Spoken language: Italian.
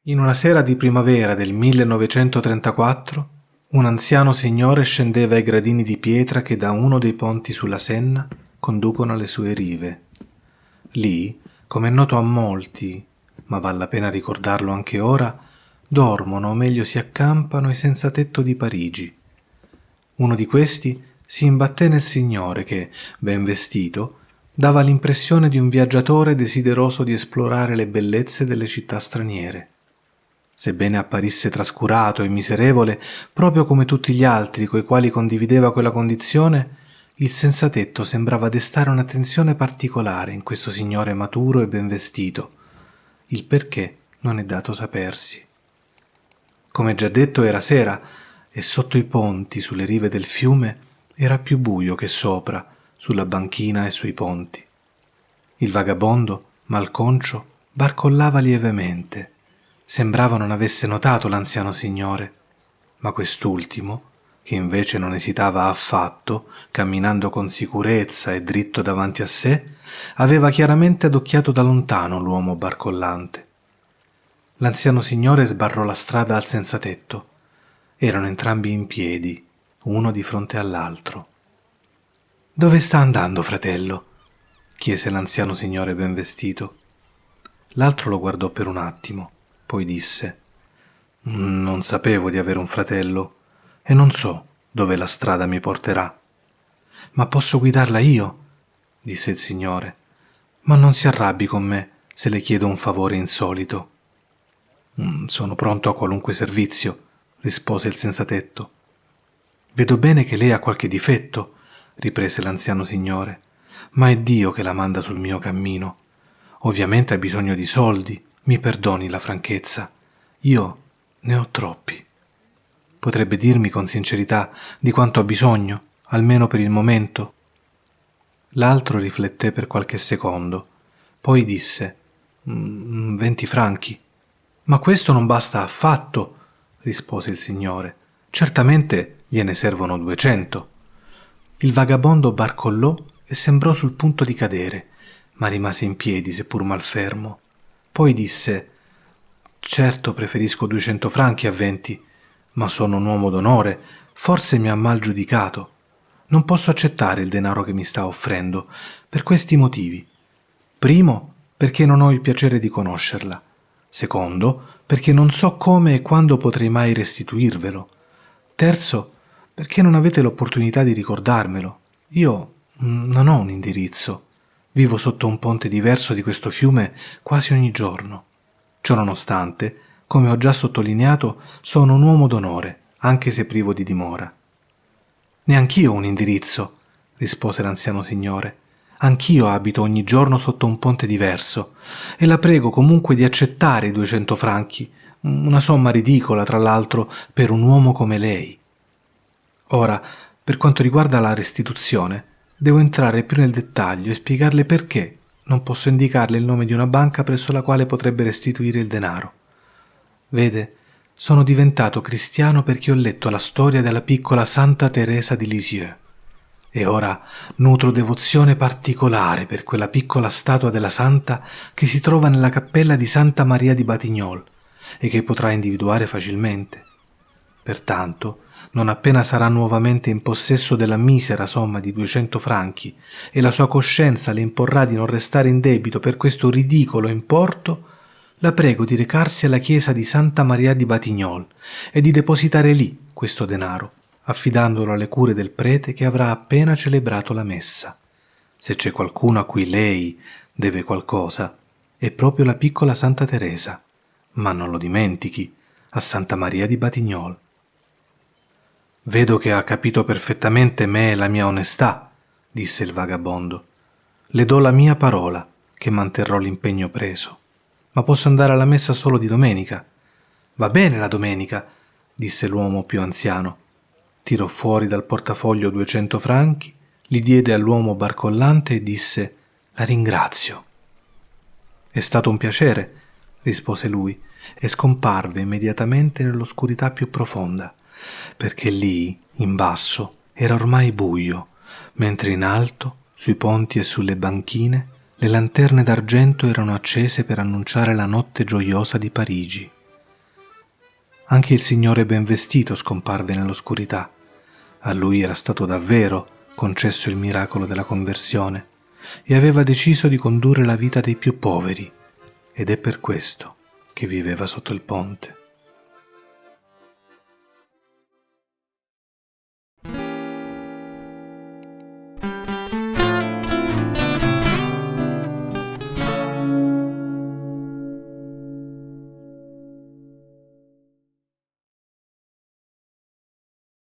In una sera di primavera del 1934, un anziano signore scendeva i gradini di pietra che da uno dei ponti sulla Senna conducono alle sue rive. Lì, come è noto a molti, ma vale la pena ricordarlo anche ora, dormono o meglio si accampano i senzatetto di Parigi. Uno di questi si imbatté nel signore che, ben vestito, dava l'impressione di un viaggiatore desideroso di esplorare le bellezze delle città straniere. Sebbene apparisse trascurato e miserevole, proprio come tutti gli altri coi quali condivideva quella condizione, il senzatetto sembrava destare un'attenzione particolare in questo signore maturo e ben vestito. Il perché non è dato sapersi. Come già detto, era sera e sotto i ponti, sulle rive del fiume, era più buio che sopra, sulla banchina e sui ponti. Il vagabondo, malconcio, barcollava lievemente. Sembrava non avesse notato l'anziano signore, ma quest'ultimo, che invece non esitava affatto, camminando con sicurezza e dritto davanti a sé, aveva chiaramente adocchiato da lontano l'uomo barcollante. L'anziano signore sbarrò la strada al senzatetto. Erano entrambi in piedi, uno di fronte all'altro. «Dove sta andando, fratello?» chiese l'anziano signore ben vestito. L'altro lo guardò per un attimo, poi disse: «Non sapevo di avere un fratello e non so dove la strada mi porterà». «Ma posso guidarla io?» disse il signore. «Ma non si arrabbi con me se le chiedo un favore insolito». «Sono pronto a qualunque servizio», rispose il senzatetto. «Vedo bene che lei ha qualche difetto», riprese l'anziano signore, «ma è Dio che la manda sul mio cammino. Ovviamente ha bisogno di soldi, mi perdoni la franchezza. Io ne ho troppi. Potrebbe dirmi con sincerità di quanto ha bisogno, almeno per il momento?» L'altro rifletté per qualche secondo, poi disse: 20 franchi. «Ma questo non basta affatto», rispose il signore. «Certamente gliene servono 200. Il vagabondo barcollò e sembrò sul punto di cadere, ma rimase in piedi seppur malfermo. Poi disse: «Certo preferisco 200 franchi a 20, ma sono un uomo d'onore, forse mi ha mal giudicato. Non posso accettare il denaro che mi sta offrendo, per questi motivi. Primo, perché non ho il piacere di conoscerla. Secondo, perché non so come e quando potrei mai restituirvelo. Terzo, perché non avete l'opportunità di ricordarmelo. Io non ho un indirizzo. Vivo sotto un ponte diverso di questo fiume quasi ogni giorno. Ciononostante, come ho già sottolineato, sono un uomo d'onore, anche se privo di dimora». «Neanch'io ho un indirizzo», rispose l'anziano signore. «Anch'io abito ogni giorno sotto un ponte diverso e la prego comunque di accettare i 200 franchi, una somma ridicola, tra l'altro, per un uomo come lei. Ora, per quanto riguarda la restituzione, devo entrare più nel dettaglio e spiegarle perché non posso indicarle il nome di una banca presso la quale potrebbe restituire il denaro. Vede, sono diventato cristiano perché ho letto la storia della piccola Santa Teresa di Lisieux e ora nutro devozione particolare per quella piccola statua della santa che si trova nella cappella di Santa Maria di Batignolles e che potrà individuare facilmente. Pertanto, non appena sarà nuovamente in possesso della misera somma di 200 franchi e la sua coscienza le imporrà di non restare in debito per questo ridicolo importo, la prego di recarsi alla chiesa di Santa Maria di Batignolles e di depositare lì questo denaro, affidandolo alle cure del prete che avrà appena celebrato la messa. Se c'è qualcuno a cui lei deve qualcosa, è proprio la piccola Santa Teresa, ma non lo dimentichi, a Santa Maria di Batignolles». «Vedo che ha capito perfettamente me e la mia onestà», disse il vagabondo. «Le do la mia parola che manterrò l'impegno preso. Ma posso andare alla messa solo di domenica». «Va bene la domenica», disse l'uomo più anziano. Tirò fuori dal portafoglio 200 franchi, li diede all'uomo barcollante e disse: «La ringrazio». «È stato un piacere», rispose lui, e scomparve immediatamente nell'oscurità più profonda, perché lì, in basso, era ormai buio, mentre in alto, sui ponti e sulle banchine, le lanterne d'argento erano accese per annunciare la notte gioiosa di Parigi. Anche il Signore ben vestito scomparve nell'oscurità. A lui era stato davvero concesso il miracolo della conversione e aveva deciso di condurre la vita dei più poveri, ed è per questo che viveva sotto il ponte.